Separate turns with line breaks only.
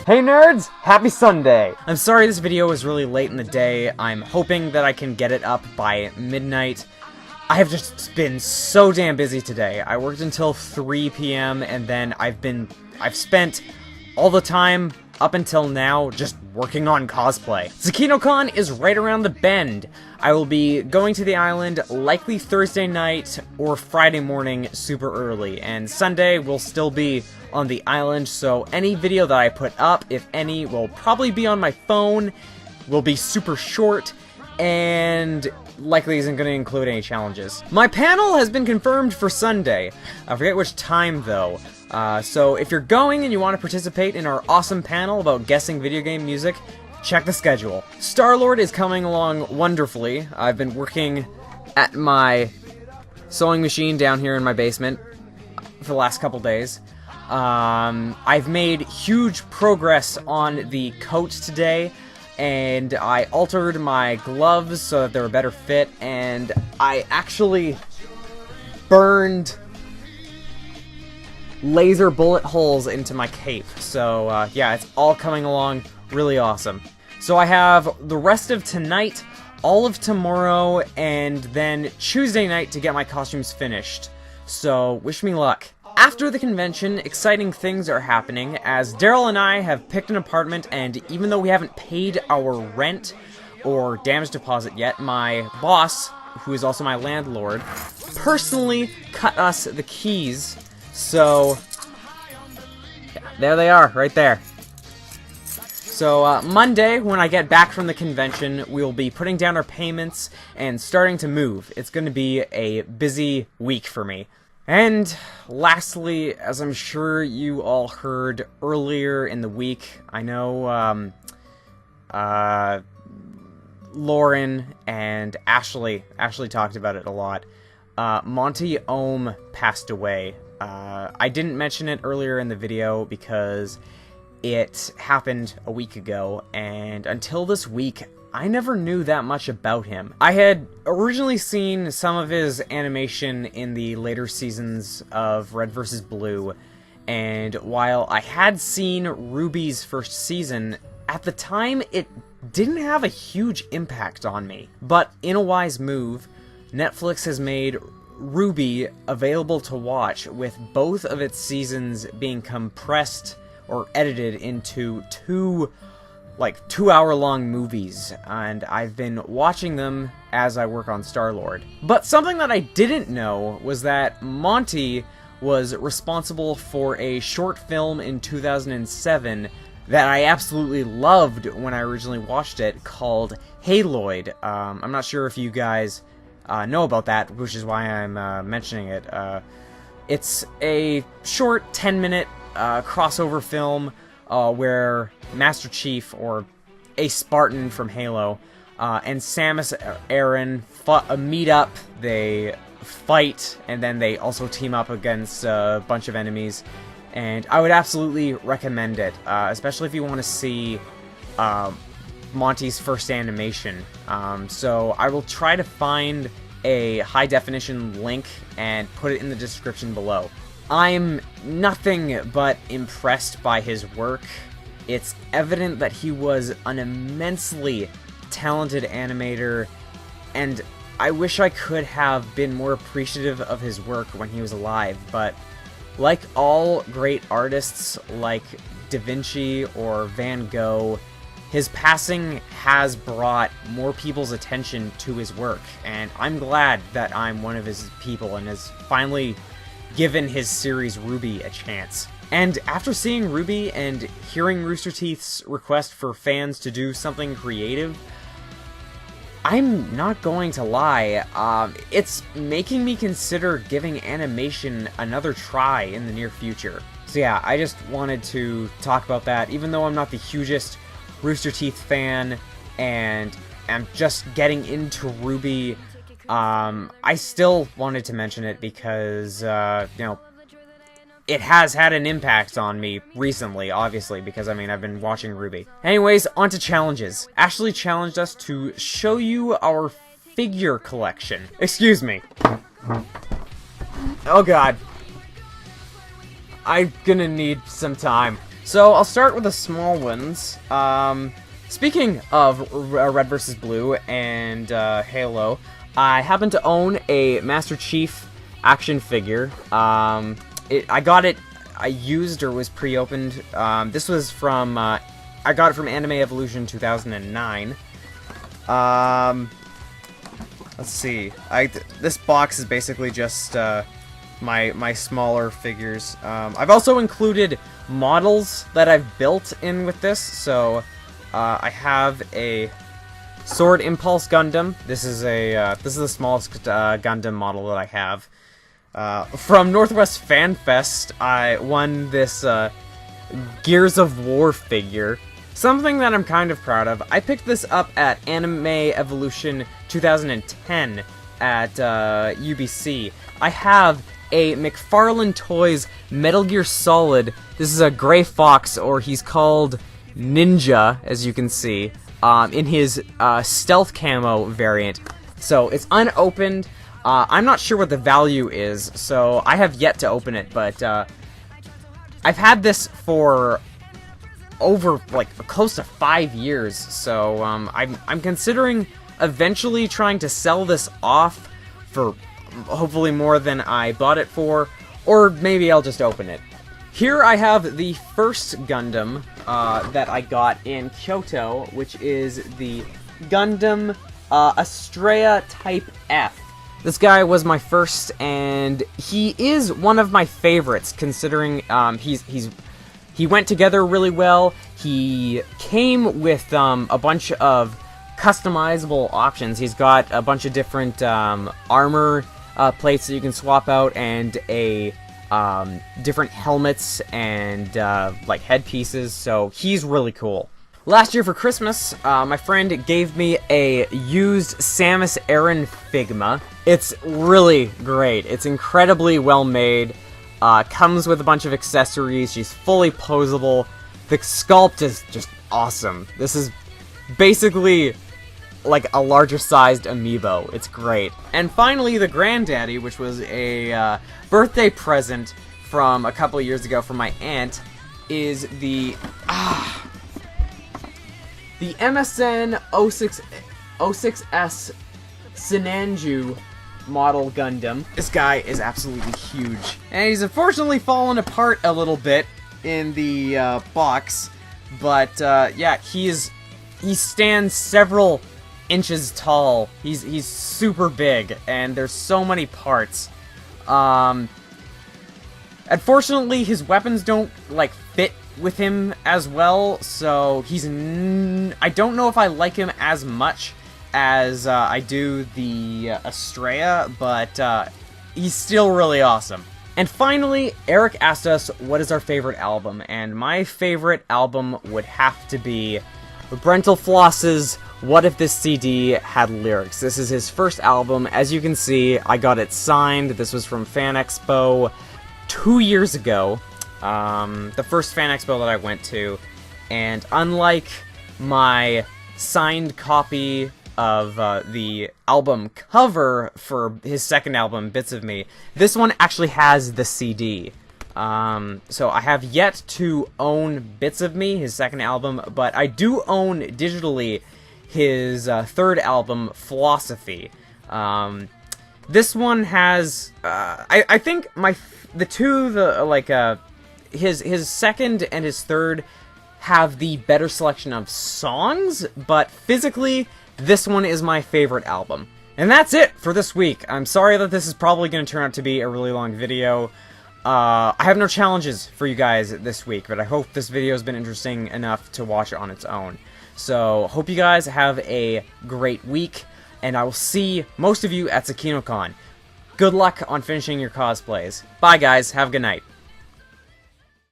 Hey nerds! Happy Sunday!
I'm sorry this video was really late in the day. I'm hoping that I can get it up by midnight. I have just been so damn busy today. I worked until 3 p.m. and then I've spent all the time up until now just working on cosplay. ZukinoCon is right around the bend. I will be going to the island likely Thursday night or Friday morning super early, and Sunday will still be on the island, so any video that I put up, if any, will probably be on my phone, will be super short, and likely isn't going to include any challenges. My panel has been confirmed for Sunday. I forget which time though. So if you're going and you want to participate in our awesome panel about guessing video game music, check the schedule. Star-Lord is coming along wonderfully. I've been working at my sewing machine down here in my basement for the last couple days. I've made huge progress on the coat today, and I altered my gloves so that they were a better fit, and I actually burned laser bullet holes into my cape. So, yeah, it's all coming along really awesome. So I have the rest of tonight, all of tomorrow, and then Tuesday night to get my costumes finished. So, wish me luck. After the convention, exciting things are happening, as Daryl and I have picked an apartment, and even though we haven't paid our rent or damage deposit yet, my boss, who is also my landlord, personally cut us the keys. So, yeah, there they are, right there. So, Monday, when I get back from the convention, we will be putting down our payments and starting to move. It's going to be a busy week for me. And lastly, as I'm sure you all heard earlier in the week, I know Lauren and Ashley talked about it a lot. Monty Ohm passed away. I didn't mention it earlier in the video because it happened a week ago, and until this week, I never knew that much about him. I had originally seen some of his animation in the later seasons of Red vs. Blue, and while I had seen Ruby's first season, at the time it didn't have a huge impact on me. But in a wise move, Netflix has made Ruby available to watch, with both of its seasons being compressed or edited into two 2-hour-long movies, and I've been watching them as I work on Star-Lord. But something that I didn't know was that Monty was responsible for a short film in 2007 that I absolutely loved when I originally watched it, called Hey Lloyd. I'm not sure if you guys know about that, which is why I'm mentioning it. It's a short 10-minute crossover film where Master Chief, or a Spartan from Halo, and Samus Aran meet up, they fight, and then they also team up against a bunch of enemies. And I would absolutely recommend it, especially if you want to see Monty's first animation. So I will try to find a high-definition link and put it in the description below. I'm nothing but impressed by his work. It's evident that he was an immensely talented animator, and I wish I could have been more appreciative of his work when he was alive, but like all great artists like Da Vinci or Van Gogh, his passing has brought more people's attention to his work, and I'm glad that I'm one of his people and has finally given his series Ruby a chance. And after seeing Ruby and hearing Rooster Teeth's request for fans to do something creative, I'm not going to lie, it's making me consider giving animation another try in the near future. So yeah, I just wanted to talk about that, even though I'm not the hugest Rooster Teeth fan and am just getting into Ruby. I still wanted to mention it because, you know, it has had an impact on me recently, obviously, because, I mean, I've been watching Ruby. Anyways, on to challenges. Ashley challenged us to show you our figure collection. Excuse me. Oh god. I'm gonna need some time. So I'll start with the small ones. Speaking of Red vs. Blue and Halo, I happen to own a Master Chief action figure. I got it, I used or was pre-opened. This was from, I got it from Anime Evolution 2009. Let's see. This box is basically just my smaller figures. I've also included models that I've built in with this. So I have a Sword Impulse Gundam. This is the smallest Gundam model that I have. From Northwest Fan Fest, I won this Gears of War figure. Something that I'm kind of proud of. I picked this up at Anime Evolution 2010 at UVIC. I have a McFarlane Toys Metal Gear Solid. This is a Gray Fox, or he's called Ninja, as you can see, in his stealth camo variant. So it's unopened. I'm not sure what the value is, so I have yet to open it, but I've had this for over like close to 5 years, so I'm considering eventually trying to sell this off for hopefully more than I bought it for, or maybe I'll just open it. Here I have the first Gundam that I got in Kyoto, which is the Gundam Astrea Type F. This guy was my first, and he is one of my favorites, considering he went together really well. He came with a bunch of customizable options. He's got a bunch of different armor plates that you can swap out, and different helmets and like headpieces. So he's really cool. Last year for Christmas, my friend gave me a used Samus Aran Figma. It's really great. It's incredibly well made. Comes with a bunch of accessories. She's fully posable. The sculpt is just awesome. This is basically like a larger sized amiibo. It's great. And finally, the Granddaddy, which was a birthday present from a couple of years ago from my aunt, is the MSN 06S Sinanju model Gundam. This guy is absolutely huge, and he's unfortunately fallen apart a little bit in the box, but yeah, he stands several inches tall. He's super big, and there's so many parts. Unfortunately, his weapons don't like fit with him as well, so I don't know if I like him as much as I do the Astrea, but he's still really awesome. And finally, Eric asked us what is our favorite album, and my favorite album would have to be Brental Floss's What If This CD Had Lyrics. This is his first album. As you can see, I got it signed. This was from Fan Expo 2 years ago, the first Fan Expo that I went to, and unlike my signed copy of the album cover for his second album, Bits of Me, this one actually has the CD. So I have yet to own Bits of Me, his second album, but I do own digitally his third album, Philosophy. This one has, I think his second and his third have the better selection of songs, but physically, this one is my favorite album. And that's it for this week. I'm sorry that this is probably going to turn out to be a really long video. I have no challenges for you guys this week, but I hope this video has been interesting enough to watch it on its own. So, hope you guys have a great week, and I will see most of you at SakinoCon. Good luck on finishing your cosplays. Bye guys, have a good night.